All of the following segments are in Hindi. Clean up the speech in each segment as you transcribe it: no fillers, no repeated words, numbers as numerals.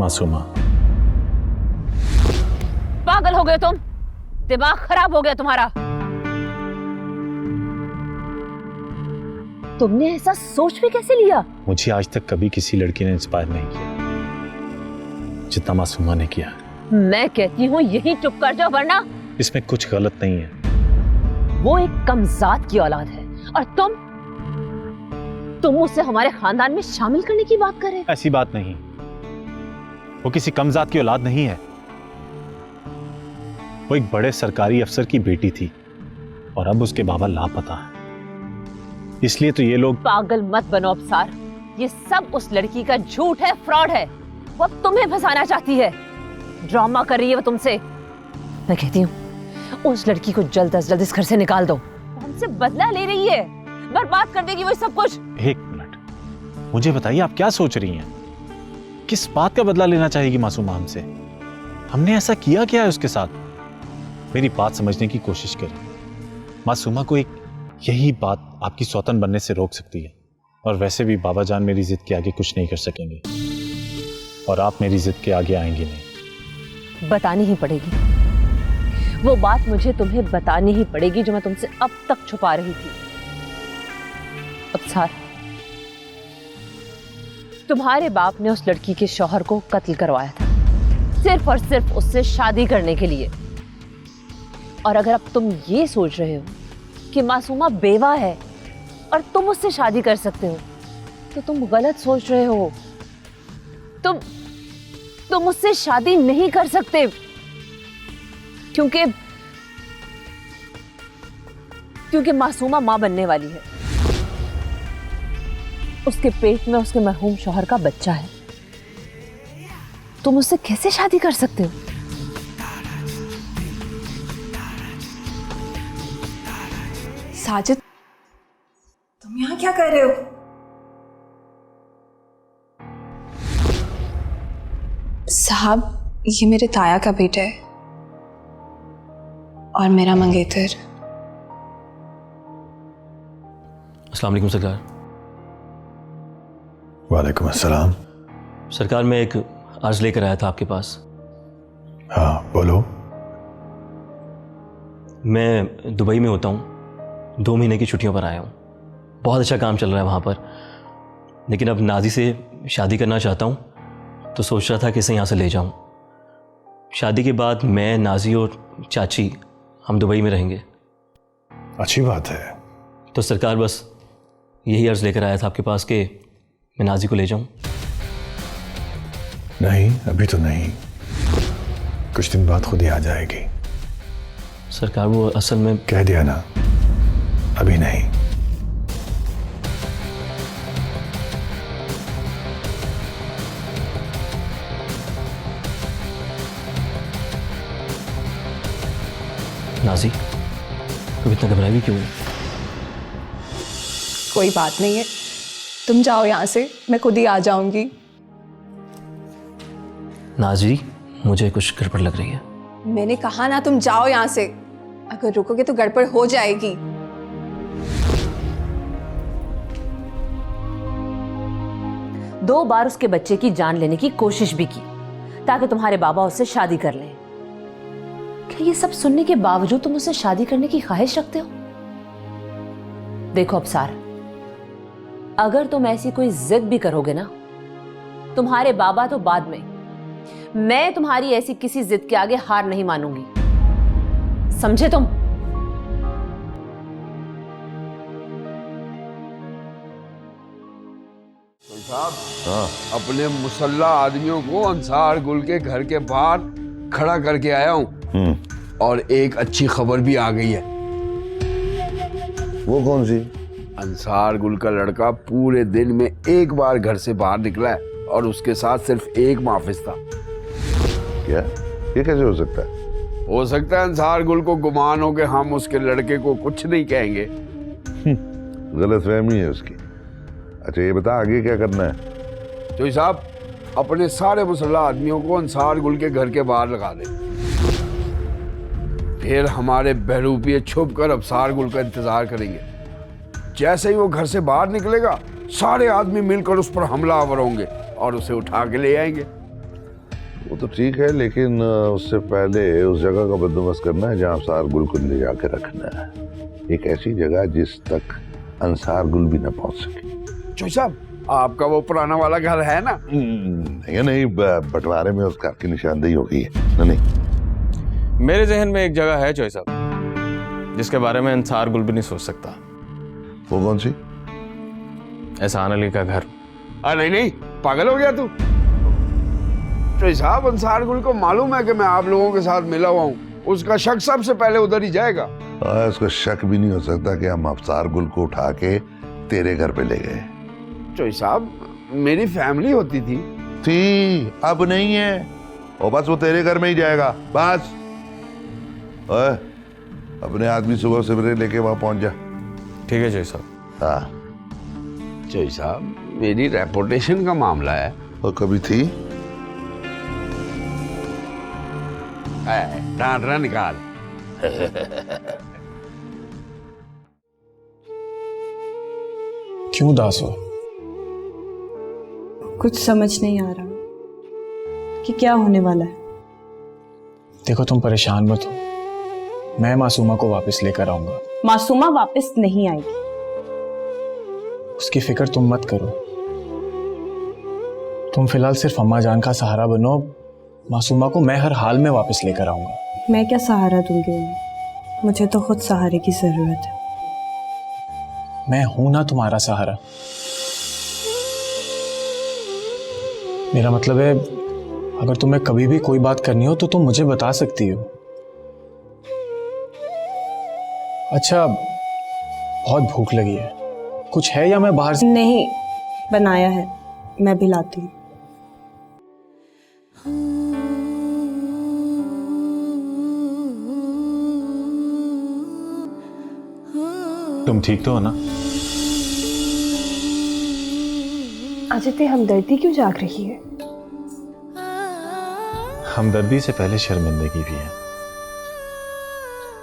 मासूमा, पागल हो गए तुम, दिमाग खराब हो गया तुम्हारा। तुमने ऐसा सोच भी कैसे लिया? मुझे आज तक कभी किसी लड़की ने इंस्पायर नहीं किया जितना मासूमा ने किया। मैं कहती हूँ यही चुप कर जाओ, वरना इसमें कुछ गलत नहीं है। वो एक कमजात की औलाद है और तुम उसे हमारे खानदान में शामिल करने की बात कर रहे हो। ऐसी बात नहीं, वो किसी कमजात की औलाद नहीं है। वो एक बड़े सरकारी अफसर की बेटी थी और अब उसके बाबा लापता है, इसलिए तो ये लोग। पागल मत बनो अफसार, ये सब उस लड़की का झूठ है, फ्रॉड है। वो तुम्हें फंसाना चाहती है, ड्रामा कर रही है वो तुमसे। मैं कहती हूँ उस लड़की को जल्द अज जल्द इस घर से निकाल दो। हमसे बदला ले रही है, बर्बाद कर देगी वो सब कुछ। एक मिनट, मुझे बताइए आप क्या सोच रही हैं? किस बात का बदला लेना चाहेगी मासूमा हमसे? हमने ऐसा किया क्या है उसके साथ? मेरी बात समझने की कोशिश करें। मासूमा को एक यही बात आपकी सौतन बनने से रोक सकती है, और वैसे भी बाबा जान मेरी जिद के आगे कुछ नहीं कर सकेंगे और आप मेरी जिद के आगे आएंगे नहीं। बतानी ही पड़ेगी वो बात, मुझे तुम्हें बतानी ही पड़ेगी जो मैं तुमसे अब तक छुपा रही थी। अफसार, तुम्हारे बाप ने उस लड़की के शौहर को कत्ल करवाया था सिर्फ और सिर्फ उससे शादी करने के लिए। और अगर अब तुम ये सोच रहे हो कि मासूमा बेवा है और तुम उससे शादी कर सकते हो, तो तुम गलत सोच रहे हो। तुम उससे शादी नहीं कर सकते, क्योंकि मासूमा मां बनने वाली है। उसके पेट में उसके मरहूम शौहर का बच्चा है। तुम उससे कैसे शादी कर सकते हो? साजिद, तुम यहाँ क्या कर रहे हो? साहब, ये मेरे ताया का बेटा है और मेरा मंगेतर। अस्सलाम वालेकुम सरकार। वालेकुम अस्सलाम। सरकार, मैं एक अर्ज लेकर आया था आपके पास। हाँ बोलो। मैं दुबई में होता हूँ, 2 महीने की छुट्टियों पर आया हूँ। बहुत अच्छा काम चल रहा है वहाँ पर, लेकिन अब नाजी से शादी करना चाहता हूँ, तो सोच रहा था कि इसे यहाँ से ले जाऊँ। शादी के बाद मैं, नाजी और चाची हम दुबई में रहेंगे। अच्छी बात है। तो सरकार, बस यही अर्ज लेकर आया था आपके पास कि मैं नाजी को ले जाऊँ। नहीं, अभी तो नहीं, कुछ दिन बाद खुद ही आ जाएगी। सरकार, वो असल में कह दिया ना, अभी नहीं। नाजी, तुम इतना घबराई भी क्यों? कोई बात नहीं है, तुम जाओ यहाँ से, मैं खुद ही आ जाऊंगी। नाजी, मुझे कुछ गड़बड़ लग रही है। मैंने कहा ना, तुम जाओ यहाँ से। अगर रुकोगे तो गड़बड़ हो जाएगी। दो बार उसके बच्चे की जान लेने की कोशिश भी की ताकि तुम्हारे बाबा उससे शादी कर लें। क्या ये सब सुनने के बावजूद तुम उससे शादी करने की ख्वाहिश रखते हो? देखो अफसार, अगर तुम ऐसी कोई जिद भी करोगे ना, तुम्हारे बाबा तो बाद में, मैं तुम्हारी ऐसी किसी जिद के आगे हार नहीं मानूंगी, समझे तुम? साहब, अपने मुसल्ला आदमियों को अंसार गुल के घर के बाहर खड़ा करके आया हूँ और एक अच्छी खबर भी आ गई है। वो कौन सी? अंसार गुल का लड़का पूरे दिन में एक बार घर से बाहर निकला है और उसके साथ सिर्फ एक मुहाफिज था। क्या? ये कैसे हो सकता है? हो सकता है अंसार गुल को गुमान हो कि हम उसके लड़के को कुछ नहीं कहेंगे। गलतफहमी है उसकी। अच्छा ये बता, आगे क्या करना है? तो साहब, अपने सारे मुसल्ला आदमियों को अंसार गुल के घर के बाहर लगा दे, फिर हमारे बहरूपिये छुप कर अफसार गुल का इंतजार करेंगे। जैसे ही वो घर से बाहर निकलेगा, सारे आदमी मिलकर उस पर हमला आवर होंगे और उसे उठा के ले आएंगे। वो तो ठीक है, लेकिन उससे पहले उस जगह का बंदोबस्त करना है जहाँ अफसार गुल को ले जाके रखना है। एक ऐसी जगह जिस तक अंसार गुल भी न पहुंच सके। चौधरी साहब, आपका वो पुराना वाला घर है ना? नहीं, बंटवारे में उस घर की निशानदेही हो गई है। नहीं, मेरे जहन में एक जगह है चौधरी साहब, जिसके बारे में अंसार गुल भी नहीं सोच सकता। वो कौन सी? एहसान अली का घर। नहीं नहीं, पागल हो गया तू? चौधरी साहब, अंसार गुल को मालूम है कि मैं आप लोगों के साथ मिला हुआ हूँ, उसका शक सबसे पहले उधर ही जाएगा। उसको शक भी नहीं हो सकता कि हम अफसार गुल को उठा के तेरे घर पे ले गए। चौधरी साहब, मेरी फैमिली होती थी। अब नहीं है, और बस वो तेरे घर में ही जाएगा बस। ओए, अपने आदमी सुबह सवेरे लेके वहां पहुंच जा। ठीक है चौधरी साहब। हाँ, चौधरी साहब, मेरी रेपुटेशन का मामला है। और कभी थी? डांटना निकाल। क्यों दास हो? कुछ समझ नहीं आ रहा कि क्या होने वाला है। देखो, तुम परेशान मत हो, मैं मासूमा को वापस लेकर आऊंगा। मासूमा वापस नहीं आएगी। उसकी फिक्र तुम मत करो। तुम फिलहाल सिर्फ अम्मा जान का सहारा बनो। मासूमा को मैं हर हाल में वापस लेकर आऊंगा। मैं क्या सहारा दूंगी उन्हें? मुझे तो खुद सहारे की जरूरत है। मैं हूं ना तुम्हारा सहारा। मेरा मतलब है, अगर तुम्हें कभी भी कोई बात करनी हो तो तुम मुझे बता सकती हो। अच्छा, बहुत भूख लगी है, कुछ है या मैं बाहर से? नहीं, बनाया है, मैं भी लाती हूँ। तुम ठीक तो हो ना? अजित, हमदर्दी क्यों जाग रही है? हमदर्दी से पहले शर्मिंदगी भी है।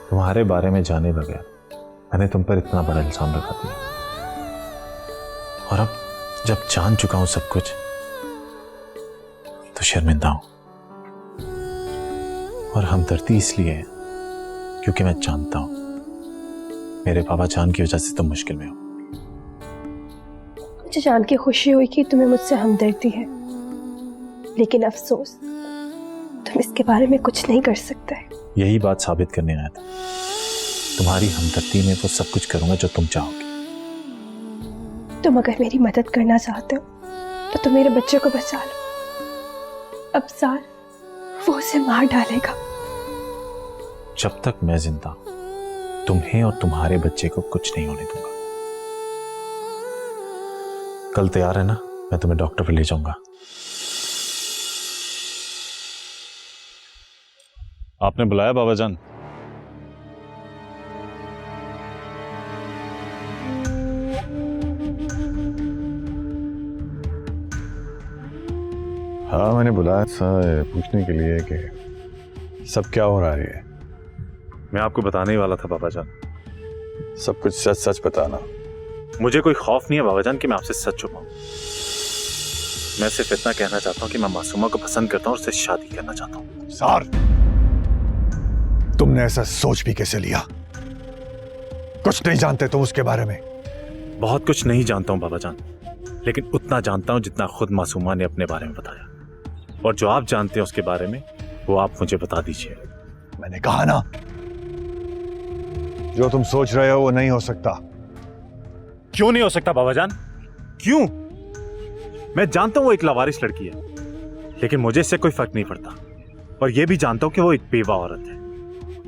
तुम्हारे बारे में जाने बगैर मैंने तुम पर इतना बड़ा इल्जाम लगा दिया, और अब जब जान चुका हूं सब कुछ तो शर्मिंदा हूं। और हमदर्दी इसलिए है क्योंकि मैं जानता हूं मेरे बाबा जान की वजह से तुम मुश्किल में हो। मुझे जान के खुशी हुई कि तुम्हें मुझसे हमदर्दी है, लेकिन अफसोस तुम इसके बारे में कुछ नहीं कर सकते। यही बात साबित करने आया था। तुम्हारी हमदर्दी में वो सब कुछ करूंगा जो तुम चाहोगे। तुम अगर मेरी मदद करना चाहते हो तो तुम मेरे बच्चे को बचा लो। अफसार वो उसे मार डालेगा। जब तक मैं जिंदा हूं, तुम्हें और तुम्हारे बच्चे को कुछ नहीं होने दूंगा। कल तैयार है ना? मैं तुम्हें डॉक्टर पर ले जाऊंगा। आपने बुलाया बाबा जान? हाँ, मैंने बुलाया था पूछने के लिए कि सब क्या हो रहा है। मैं आपको बताने ही वाला था बाबा जान। सब कुछ सच सच बताना। मुझे कोई खौफ नहीं है बाबा जान कि मैं आपसे सच छुपाऊं। मैं सिर्फ इतना कहना चाहता हूं कि मैं मासूमा को पसंद करता हूं और उससे शादी करना चाहता हूं। सार, तुमने ऐसा सोच भी कैसे लिया? कुछ नहीं जानते तुम उसके बारे में। बहुत कुछ नहीं जानता हूं बाबा जान, लेकिन उतना जानता हूं जितना खुद मासूमा ने अपने बारे में बताया। और जो आप जानते हैं उसके बारे में, वो आप मुझे बता दीजिए। मैंने कहा ना, जो तुम सोच रहे हो वो नहीं हो सकता। क्यों नहीं हो सकता बाबा जान? क्यों? मैं जानता हूं वो एक लावारिस लड़की है, लेकिन मुझे इससे कोई फर्क नहीं पड़ता। और यह भी जानता हूं कि वो एक बेवा औरत है,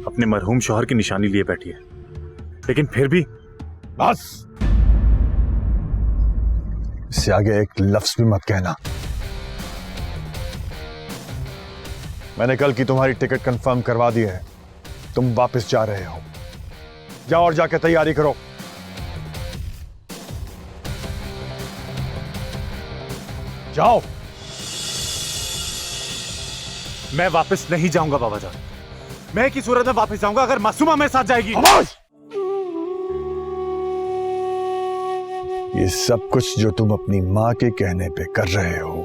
अपने मरहूम शौहर की निशानी लिए बैठी है। लेकिन फिर भी बस, इससे आगे एक लफ्ज भी मत कहना। मैंने कल की तुम्हारी टिकट कंफर्म करवा दी है। तुम वापस जा रहे हो। जाओ और जाके तैयारी करो। जाओ। मैं वापस नहीं जाऊंगा बाबा जान। मैं की सूरत में वापस जाऊंगा अगर मासूमा मेरे साथ जाएगी। ये सब कुछ जो तुम अपनी मां के कहने पे कर रहे हो,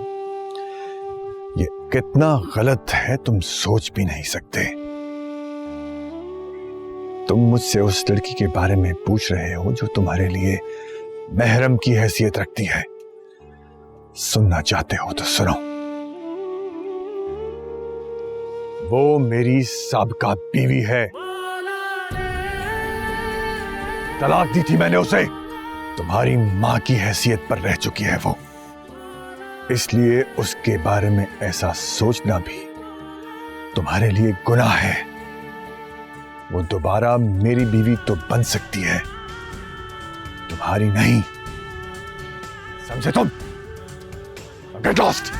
ये कितना गलत है तुम सोच भी नहीं सकते। तुम मुझसे उस लड़की के बारे में पूछ रहे हो जो तुम्हारे लिए महरम की हैसियत रखती है। सुनना चाहते हो तो सुनो। वो मेरी साबका बीवी है, तलाक दी थी मैंने उसे। तुम्हारी मां की हैसियत पर रह चुकी है वो, इसलिए उसके बारे में ऐसा सोचना भी तुम्हारे लिए गुनाह है। वो दोबारा मेरी बीवी तो बन सकती है, तुम्हारी नहीं। समझे तुम? Get lost.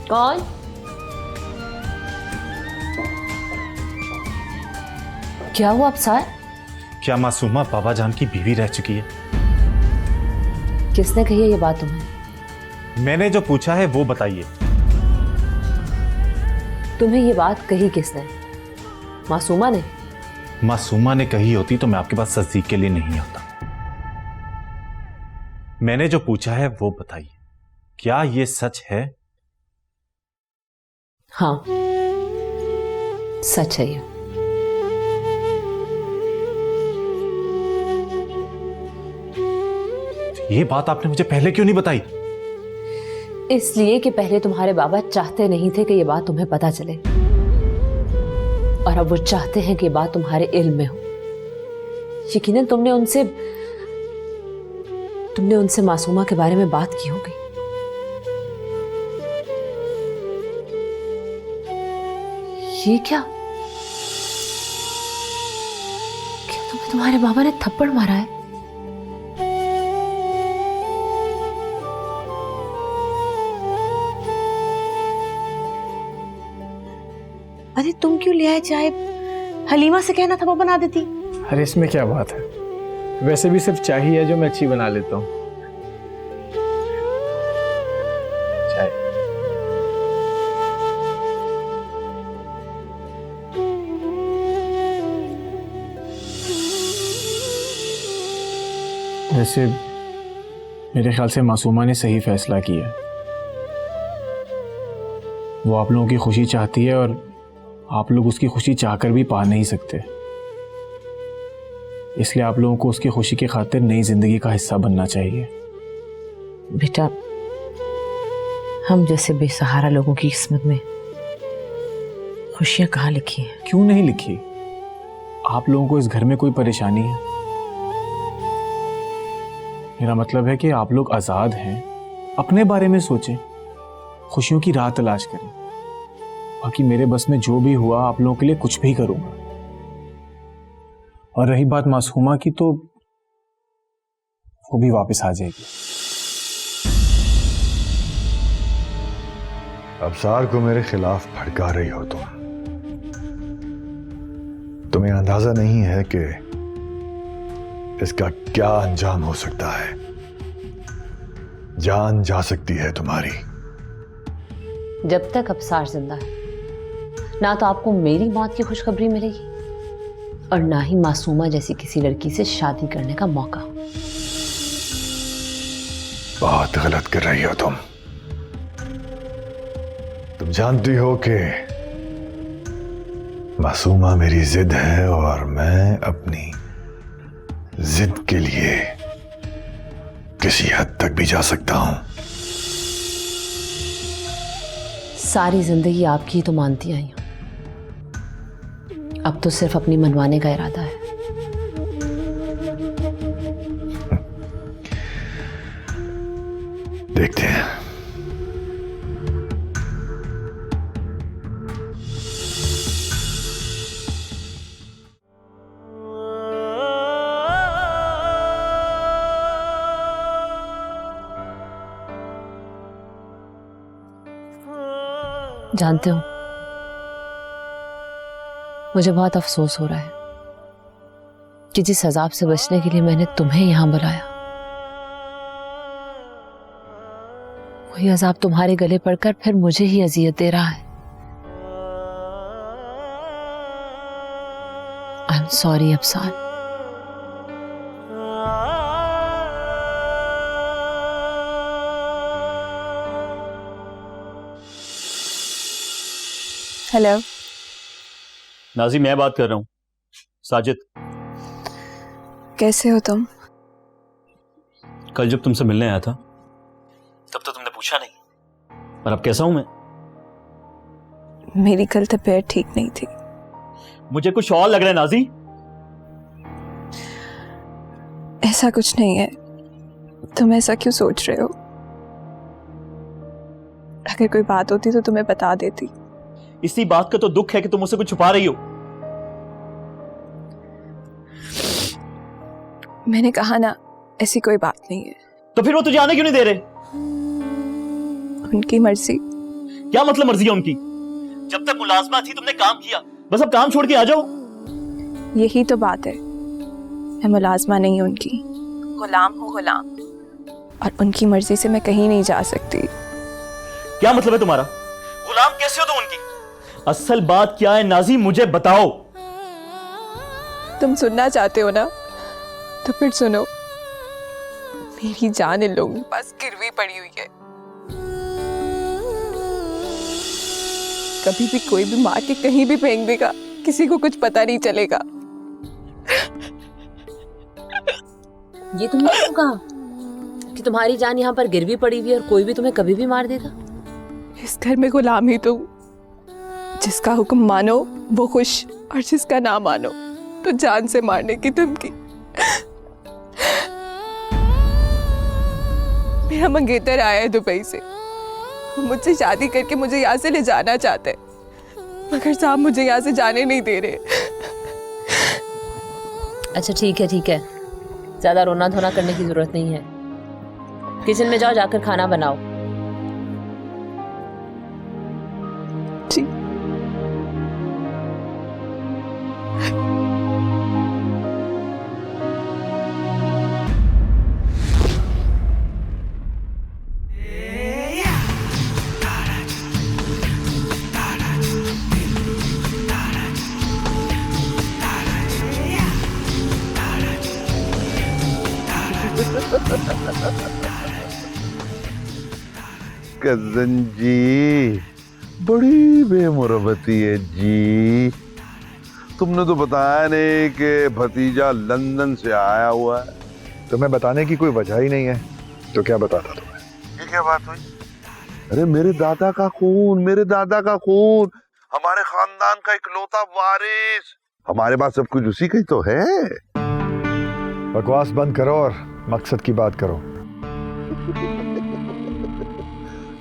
कौन? क्या हुआ अफसार? क्या मासूमा बाबा जान की बीवी रह चुकी है? किसने कही है ये बात तुम्हें? मैंने जो पूछा है वो बताइए। तुम्हें ये बात कही किसने? मासूमा ने? मासूमा ने कही होती तो मैं आपके पास तस्दीक के लिए नहीं आता। मैंने जो पूछा है वो बताइए, क्या ये सच है? हाँ, सच है ये। ये बात आपने मुझे पहले क्यों नहीं बताई? इसलिए कि पहले तुम्हारे बाबा चाहते नहीं थे कि ये बात तुम्हें पता चले, और अब वो चाहते हैं कि ये बात तुम्हारे इल्म में हो। यकीनन तुमने उनसे मासूमा के बारे में बात की होगी। ये क्या तुम्हें तुम्हारे बाबा ने थप्पड़ मारा है? अरे तुम क्यों ले आए चाय? हलीमा से कहना था वो बना देती। अरे इसमें क्या बात है, वैसे भी सिर्फ चाय ही है जो मैं अच्छी बना लेता हूँ। चाय। वैसे मेरे ख्याल से मासूमा ने सही फैसला किया है। वो आप लोगों की खुशी चाहती है और आप लोग उसकी खुशी चाहकर भी पा नहीं सकते, इसलिए आप लोगों को उसकी खुशी की खातिर नई जिंदगी का हिस्सा बनना चाहिए। बेटा, हम जैसे बेसहारा लोगों की किस्मत में खुशियां कहाँ लिखी हैं? क्यों नहीं लिखी? आप लोगों को इस घर में कोई परेशानी है? मेरा मतलब है कि आप लोग आजाद हैं, अपने बारे में सोचें, खुशियों की राह तलाश करें। बाकी मेरे बस में जो भी हुआ आप लोगों के लिए कुछ भी करूंगा। और रही बात मासूमा की, तो वो भी वापस आ जाएगी। अबसार को मेरे खिलाफ भड़का रही हो तुम। तुम्हें अंदाजा नहीं है कि इसका क्या अंजाम हो सकता है। जान जा सकती है तुम्हारी। जब तक अबसार जिंदा है, ना तो आपको मेरी मौत की खुशखबरी मिलेगी और ना ही मासूमा जैसी किसी लड़की से शादी करने का मौका। बहुत गलत कर रही हो तुम। तुम जानती हो कि मासूमा मेरी जिद है और मैं अपनी जिद के लिए किसी हद तक भी जा सकता हूं। सारी जिंदगी आपकी ही तो मानती आई हूं, अब तो सिर्फ अपनी मनवाने का इरादा है। देखते हैं। जानते हो, मुझे बहुत अफसोस हो रहा है कि जिस अजाब से बचने के लिए मैंने तुम्हें यहां बुलाया, वही अजाब तुम्हारे गले पड़कर फिर मुझे ही अजियत दे रहा है। I'm sorry, Afsan. Hello Nazi, मैं बात कर रहा हूँ। साजिद, कैसे हो तुम? कल जब तुमसे मिलने आया था तब तो तुमने पूछा नहीं, पर अब कैसा हूं मैं? मेरी कल तबीयत ठीक नहीं थी। मुझे कुछ और लग रहा है नाजी। ऐसा कुछ नहीं है, तुम ऐसा क्यों सोच रहे हो? अगर कोई बात होती तो तुम्हें बता देती। इसी बात का तो दुख है कि तुम मुझसे कुछ छुपा रही हो। मैंने कहा ना, ऐसी कोई बात नहीं है। तो फिर वो तुझे आने क्यों नहीं दे रहे? उनकी मर्जी। क्या मतलब मर्जी है उनकी? जब तक मुलाजमा थी तुमने काम किया, बस अब काम छोड़ के आ जाओ। यही तो बात है, मैं मुलाजमा नहीं हूं उनकी, गुलाम हूं गुलाम। और उनकी मर्जी से मैं कहीं नहीं जा सकती। क्या मतलब है तुम्हारा? गुलाम कैसे हो तुम उनकी? असल बात क्या है नाजी, मुझे बताओ। तुम सुनना चाहते हो ना, तो फिर सुनो। मेरी जान इन लोगों के पास गिरवी पड़ी हुई है। कभी भी कोई भी मार के कहीं भी फेंक देगा, किसी को कुछ पता नहीं चलेगा। ये तुमने क्यों कहा कि तुम्हारी जान यहाँ पर गिरवी पड़ी हुई है और कोई भी तुम्हें कभी भी मार देगा? इस घर में गुलाम ही तो, जिसका हुक्म मानो वो खुश, और जिसका ना मानो तो जान से मारने की धमकी। मेरा मंगेतर आया है दुबई से, वो मुझसे शादी करके मुझे यहाँ से ले जाना चाहते हैं, मगर साहब मुझे यहाँ से जाने नहीं दे रहे। अच्छा ठीक है, ज्यादा रोना धोना करने की जरूरत नहीं है। किचन में जाओ, जाकर खाना बनाओ। ठीक। कजन जी, बड़ी बेमुरबती है जी। तुमने तो बताया नहीं कि भतीजा लंदन से आया हुआ है। तुम्हें बताने की कोई वजह ही नहीं है, तो क्या बताता तुम्हें? ये क्या बात हुई? अरे मेरे दादा का खून, मेरे दादा का खून, हमारे खानदान का इकलौता वारिस, हमारे पास सब कुछ उसी का ही तो है। बकवास बंद करो और मकसद की बात करो।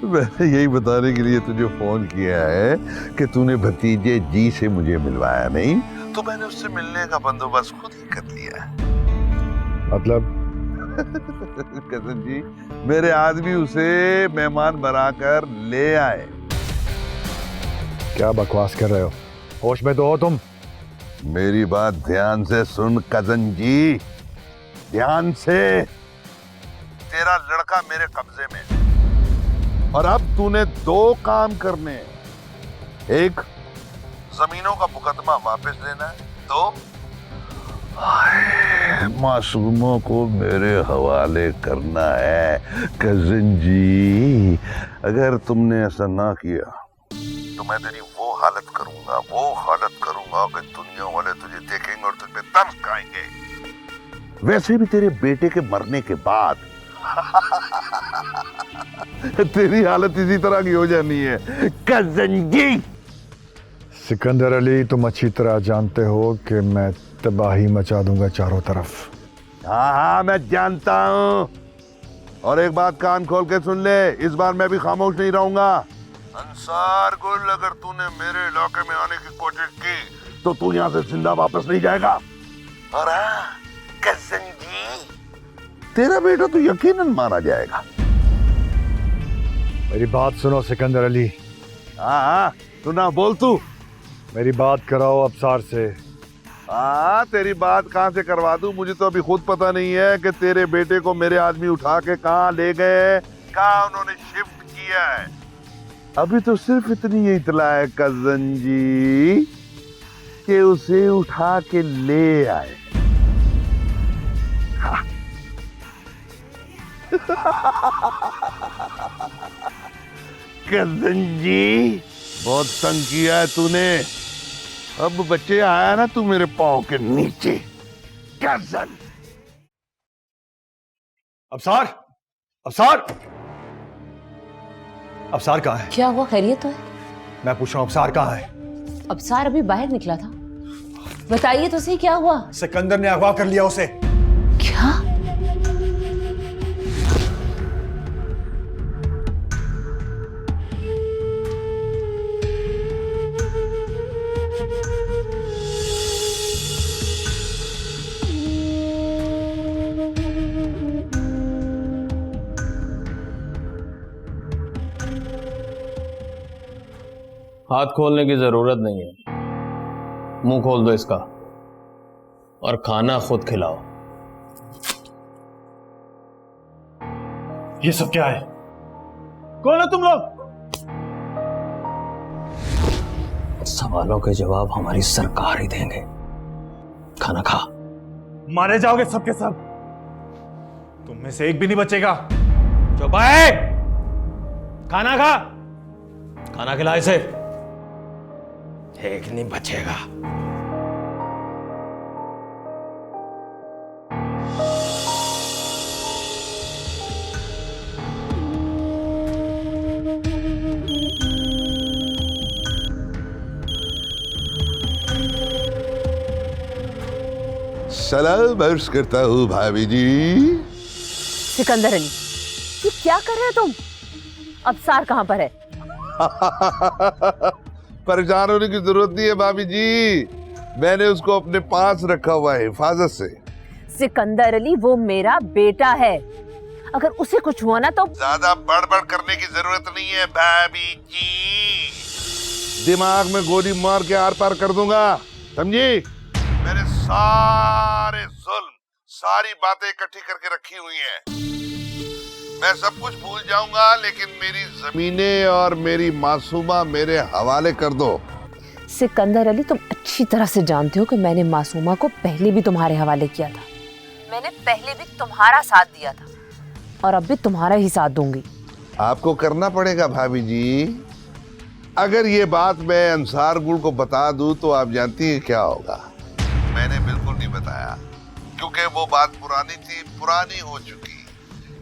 मैंने यही बताने के लिए तुझे फोन किया है कि तूने भतीजे जी से मुझे मिलवाया नहीं, तो मैंने उससे मिलने का बंदोबस्त खुद ही कर लिया। मतलब? कजन जी, मेरे आदमी उसे मेहमान बनाकर ले आए। क्या बकवास कर रहे हो? होश में तो हो तुम? मेरी बात ध्यान से सुन कजन जी, ध्यान से। तेरा लड़का मेरे कब्जे में है और अब तूने दो काम करने हैं। एक, जमीनों का मुकदमा वापस लेना है। दो, मासूमों को मेरे हवाले करना है। कजन जी, अगर तुमने ऐसा ना किया तो मैं तेरी वो हालत करूंगा कि दुनिया वाले तुझे देखेंगे और तुझ पे तरस खाएंगे। वैसे भी तेरे बेटे के मरने के बाद तेरी हालत इसी तरह की हो जानी है कजन जी। सिकंदर अली, तुम अच्छी तरह जानते हो कि मैं तबाही मचा दूंगा चारों तरफ। हाँ, मैं जानता हूँ। और एक बात कान खोल के सुन ले, इस बार मैं भी खामोश नहीं रहूंगा। अंसार गुल, अगर तूने मेरे इलाके में आने की कोशिश की तो तू यहाँ से जिंदा वापस नहीं जाएगा। और हाँ कजन जी, तेरा बेटा तो यकीनन मारा जाएगा। मेरी बात सुनो सिकंदर अली। हाँ, सुना, बोल तू। मेरी बात कराओ अफसार से। हाँ, तेरी बात कहाँ से करवा दूं? मुझे तो अभी खुद पता नहीं है कि तेरे बेटे को मेरे आदमी उठा के कहाँ ले गए, कहाँ उन्होंने शिफ्ट किया है। अभी तो सिर्फ इतनी ही इतला है कजन जी के उसे उठा के ले आए। हाँ। कजन जी, बहुत तंग किया है तूने। अब बच्चे आया ना तू मेरे पाँव के नीचे। कजन। अबसार, अबसार, अबसार कहाँ है? क्या हुआ, खैरियत तो है? मैं पूछ रहा हूँ अबसार कहाँ है? अबसार अभी बाहर निकला था। बताइए तो सही, क्या हुआ? सिकंदर ने अगवा कर लिया उसे। क्या? हाथ खोलने की जरूरत नहीं है, मुंह खोल दो इसका और खाना खुद खिलाओ। ये सब क्या है? कौन हो तुम लोग? सवालों के जवाब हमारी सरकार ही देंगे। खाना खा। मारे जाओगे सबके सब। तुम में से एक भी नहीं बचेगा। चुप है। खाना खा। खाना खिला इसे। एक नहीं बचेगा। सलाम अर्ज करता हूँ भाभी जी। सिकंदर अली, ये क्या कर रहे हो तुम? अबसार कहाँ पर है? परेशान होने की जरूरत नहीं है भाभी जी, मैंने उसको अपने पास रखा हुआ है हिफाजत से। सिकंदर अली, वो मेरा बेटा है। अगर उसे कुछ हुआ ना तो ज्यादा बड़बड़ करने की जरूरत नहीं है भाभी जी। दिमाग में गोली मार के आर पार कर दूंगा, समझी? मैंने सारे जुल्म, सारी बातें इकट्ठी करके रखी हुई हैं। मैं सब कुछ भूल जाऊंगा, लेकिन मेरी जमीनें और मेरी मासूमा मेरे हवाले कर दो। सिकंदर अली, तुम अच्छी तरह से जानते हो कि मैंने मासूमा को पहले भी तुम्हारे हवाले किया था। मैंने पहले भी तुम्हारा साथ दिया था और अब भी तुम्हारा ही साथ दूंगी। आपको करना पड़ेगा भाभी जी। अगर ये बात मैं अंसार गुल को बता दूं तो आप जानती हैं क्या होगा। मैंने बिल्कुल नहीं बताया, क्योंकि वो बात पुरानी थी, पुरानी हो चुकी।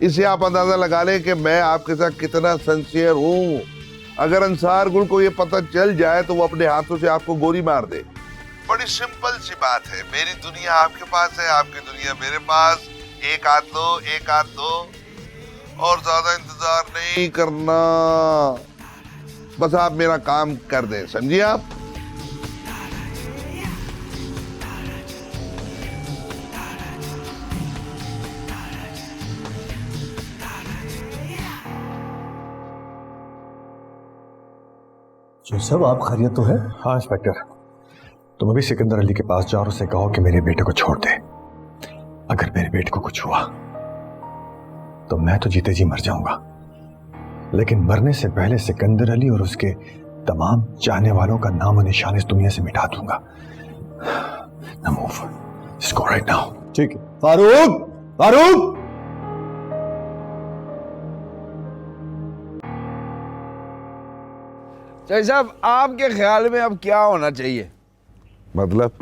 इसे आप अंदाजा लगा लें कि मैं आपके साथ कितना सिंसियर हूँ। अगर अंसार गुल को ये पता चल जाए तो वो अपने हाथों से आपको गोली मार दे। बड़ी सिंपल सी बात है। मेरी दुनिया आपके पास है, आपकी दुनिया मेरे पास। एक हाथ लो, एक हाथ दो, और ज्यादा इंतजार नहीं करना। बस आप मेरा काम कर दें, समझिए आप? जो सब आप खैरियत तो है? हाँ इंस्पेक्टर, तुम अभी सिकंदर अली के पास जाओ और उसे कहो कि मेरे बेटे को छोड़ दे। अगर मेरे बेटे को कुछ हुआ तो मैं तो जीते जी मर जाऊंगा, लेकिन मरने से पहले सिकंदर अली और उसके तमाम चाहने वालों का नाम और निशान इस दुनिया से मिटा दूंगा। Now move. Just go right now. ठीक है। फारूक, फारूक! जय साहब, आपके ख्याल में अब क्या होना चाहिए? मतलब?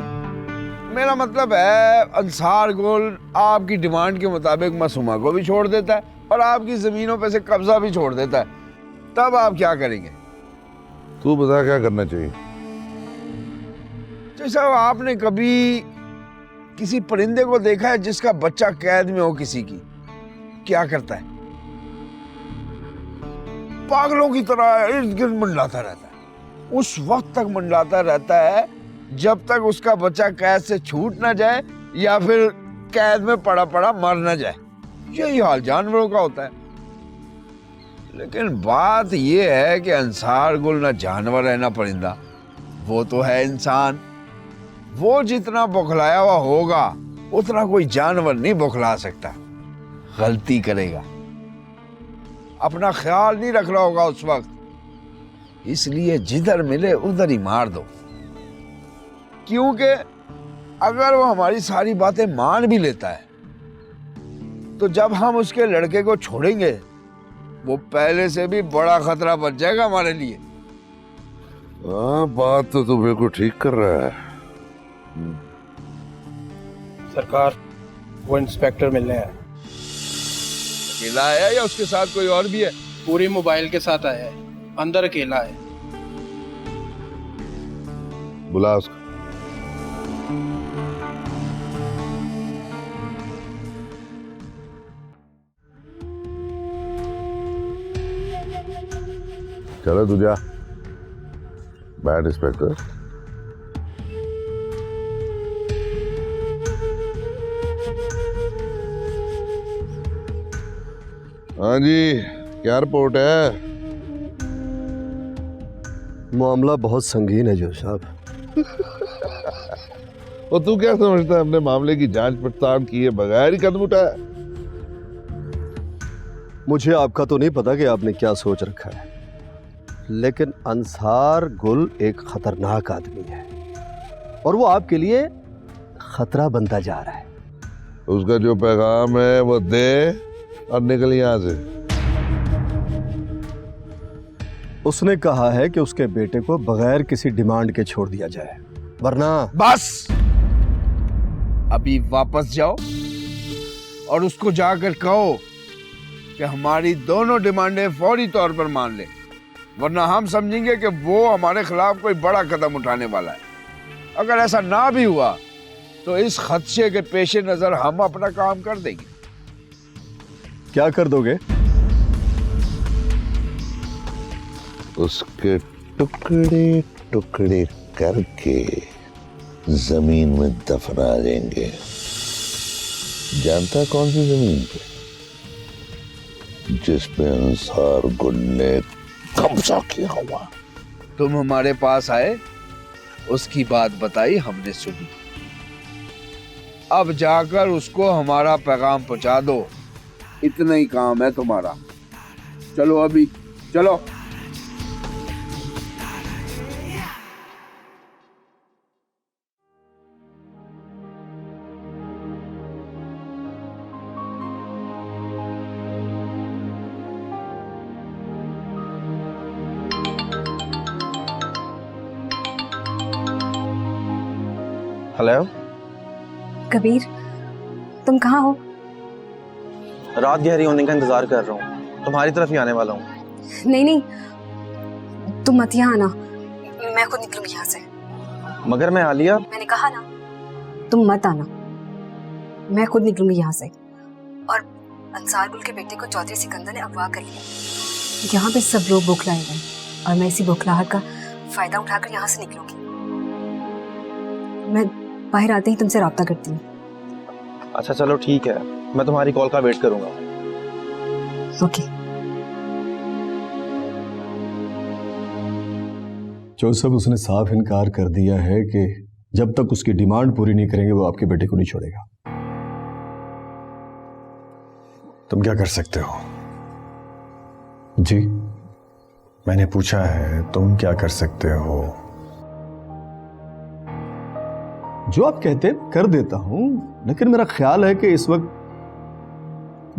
मेरा मतलब है, अंसार गुल आपकी डिमांड के मुताबिक मासूमा को भी छोड़ देता है और आपकी जमीनों पे से कब्जा भी छोड़ देता है, तब आप क्या करेंगे? तू बता क्या करना चाहिए? जय साहब, आपने कभी किसी परिंदे को देखा है जिसका बच्चा कैद में हो किसी की? क्या करता है? पागलों की तरह इर्द गिर्द मंडलाता रहता है। उस वक्त तक मंडलाता रहता है जब तक उसका बच्चा कैद से छूट ना जाए या फिर कैद में पड़ा पड़ा मर ना जाए। यही हाल जानवरों का होता है। लेकिन बात यह है कि अंसार गुल ना जानवर है ना परिंदा, वो तो है इंसान। वो जितना बौखलाया हुआ होगा उतना कोई जानवर नहीं बौखला सकता। गलती करेगा, अपना ख्याल नहीं रख रहा होगा उस वक्त, इसलिए जिधर मिले उधर ही मार दो। क्योंकि अगर वो हमारी सारी बातें मान भी लेता है तो जब हम उसके लड़के को छोड़ेंगे वो पहले से भी बड़ा खतरा बन जाएगा हमारे लिए। हाँ, बात तो तू बिल्कुल ठीक कर रहा है। सरकार, वो इंस्पेक्टर मिलने आया। अकेला है या उसके साथ कोई और भी है? पूरी मोबाइल के साथ आया है, अंदर अकेला है। बुला उसको। चलो तू जा, बैठ इंस्पेक्टर। हाँ जी, क्या रिपोर्ट है? मामला बहुत संगीन है जोश साहब। और तू क्या समझता है हमने मामले की जांच पड़ताल किए बगैर ही कदम उठाया? मुझे आपका तो नहीं पता कि आपने क्या सोच रखा है, लेकिन अंसार गुल एक खतरनाक आदमी है और वो आपके लिए खतरा बनता जा रहा है। उसका जो पैगाम है वो दे और निकल यहां से। उसने कहा है कि उसके बेटे को बगैर किसी डिमांड के छोड़ दिया जाए, वरना। बस अभी वापस जाओ और उसको जाकर कहो कि हमारी दोनों डिमांडें फौरी तौर पर मान ले, वरना हम समझेंगे कि वो हमारे खिलाफ कोई बड़ा कदम उठाने वाला है। अगर ऐसा ना भी हुआ तो इस खदशे के पेश नजर हम अपना काम कर देंगे। क्या कर दोगे? उसके टुकड़े टुकड़े करके जमीन में दफना देंगे। जानता कौन सी जमीन पे? जिस पे अंसार गुल ने कब्जा किया हुआ। तुम हमारे पास आए, उसकी बात बताई, हमने सुनी। अब जाकर उसको हमारा पैगाम पहुंचा दो, इतना ही काम है तुम्हारा। चलो अभी चलो। हेलो कबीर, तुम कहाँ हो? रात गहरी होने का इंतजार कर रहा हूँ, तुम्हारी तरफ ही आने वाला हूँ। नहीं नहीं, तुम मत यहाँ आना, मैं खुद निकलूंगी यहाँ से। मगर मैं आलिया। मैंने कहा ना, तुम मत आना, मैं खुद निकलूंगी यहाँ से। और अंसार गुल के बेटे को चौधरी सिकंदर ने अगवा कर लिया। यहाँ पे सब लोग बौखलाए गए और मैं इसी बौखलाहट का फायदा उठाकर यहाँ से निकलूंगी। मैं बाहर आते ही तुमसे राब्ता करती हूँ। अच्छा चलो ठीक है, मैं तुम्हारी कॉल का वेट करूंगा। ओके। जोसेफ, उसने साफ इनकार कर दिया है कि जब तक उसकी डिमांड पूरी नहीं करेंगे वो आपके बेटे को नहीं छोड़ेगा। तुम क्या कर सकते हो? जी, मैंने पूछा है तुम क्या कर सकते हो? जो आप कहते हैं कर देता हूं, लेकिन मेरा ख्याल है कि इस वक्त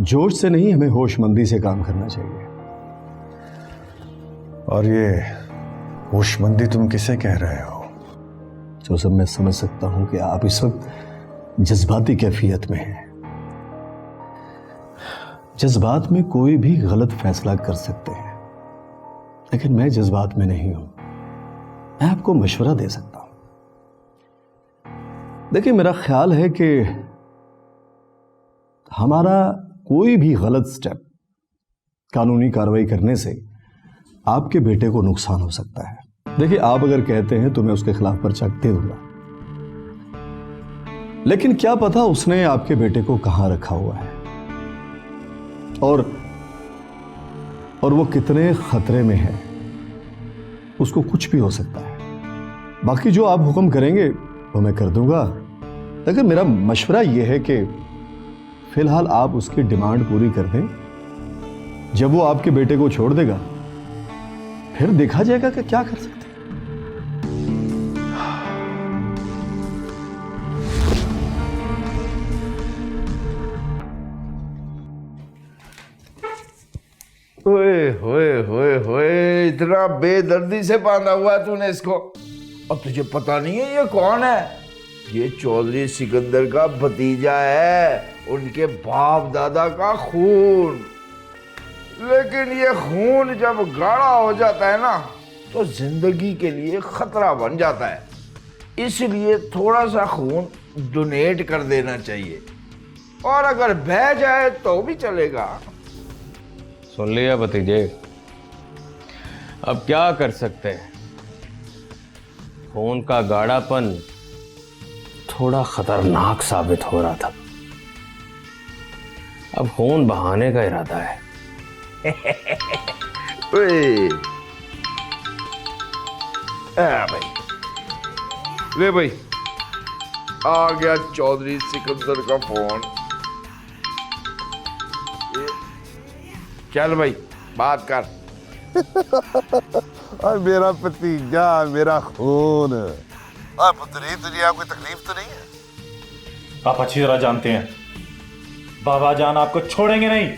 जोश से नहीं, हमें होशमंदी से काम करना चाहिए। और ये होशमंदी तुम किसे कह रहे हो? जोसेफ, मैं समझ सकता हूं कि आप इस वक्त जज्बाती कैफियत में हैं। जज्बात में कोई भी गलत फैसला कर सकते हैं, लेकिन मैं जज्बात में नहीं हूं। मैं आपको मशवरा दे सकता हूं। देखिए, मेरा ख्याल है कि हमारा कोई भी गलत स्टेप कानूनी कार्रवाई करने से आपके बेटे को नुकसान हो सकता है। देखिए, आप अगर कहते हैं तो मैं उसके खिलाफ पर्चा दे दूंगा, लेकिन क्या पता उसने आपके बेटे को कहां रखा हुआ है और वो कितने खतरे में है, उसको कुछ भी हो सकता है। बाकी जो आप हुक्म करेंगे वो मैं कर दूंगा, लेकिन मेरा मशवरा यह है कि फिलहाल आप उसकी डिमांड पूरी कर दें। जब वो आपके बेटे को छोड़ देगा फिर देखा जाएगा कि क्या कर सकते हैं। ओए होए होए होए, इतना बेदर्दी से बांधा हुआ है तूने इसको। अब तुझे पता नहीं है ये कौन है? ये चौधरी सिकंदर का भतीजा है, उनके बाप दादा का खून। लेकिन ये खून जब गाढ़ा हो जाता है ना, तो जिंदगी के लिए खतरा बन जाता है। इसलिए थोड़ा सा खून डोनेट कर देना चाहिए, और अगर बह जाए तो भी चलेगा। सुन लिया भतीजे, अब क्या कर सकते हैं। खून का गाढ़ापन थोड़ा खतरनाक साबित हो रहा था। अब खून बहाने का इरादा है। ओए, भाई ले भाई, आ गया चौधरी सिकंदर का फोन। चल भाई बात कर। और मेरा भतीजा, मेरा खून। और पुत्री, तुझे यहाँ कोई तकलीफ तो नहीं है? आप अच्छी तरह जानते हैं बाबा जान आपको छोड़ेंगे नहीं।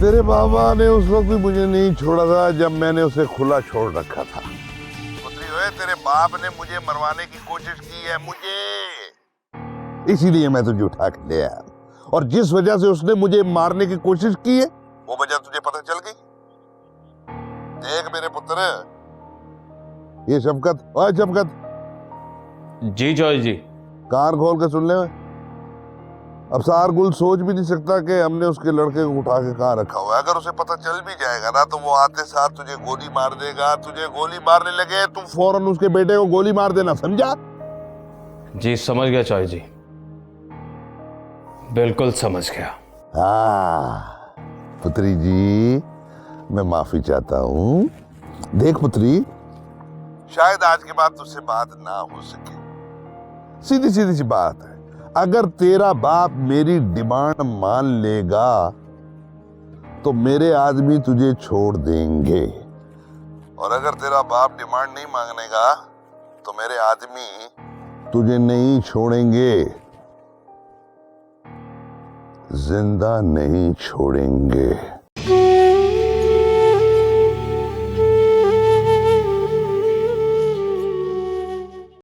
तेरे बाबा ने उस वक्त भी मुझे नहीं छोड़ा था जब मैंने उसे खुला छोड़ रखा था। पुत्री होए, तेरे बाप ने मुझे मरवाने की कोशिश की है, मुझे। इसीलिए मैं तुझे उठा के ले आया, और जिस वजह से उसने मुझे मारने की कोशिश की है वो वजह तुझे पता चल गई। देख मेरे पुत्र, ये शफकत, ओए शफकत, जी जॉय जी। कान खोल के सुन ले। अब सारगुल सोच भी नहीं सकता कि हमने उसके लड़के को उठा के कहाँ रखा हुआ है। अगर उसे पता चल भी जाएगा ना, तो वो आते साथ तुझे गोली मार देगा। तुझे गोली मारने लगे तुम फौरन उसके बेटे को गोली मार देना, समझा? जी समझ गया जॉय जी, बिल्कुल समझ गया। हाँ पुत्री जी, मैं माफी चाहता हूँ। देख पुत्री, शायद आज के बाद तुझसे बात ना हो सके। सीधी सीधी सी बात है, अगर तेरा बाप मेरी डिमांड मान लेगा तो मेरे आदमी तुझे छोड़ देंगे, और अगर तेरा बाप डिमांड नहीं मांगेगा तो मेरे आदमी तुझे नहीं छोड़ेंगे, जिंदा नहीं छोड़ेंगे।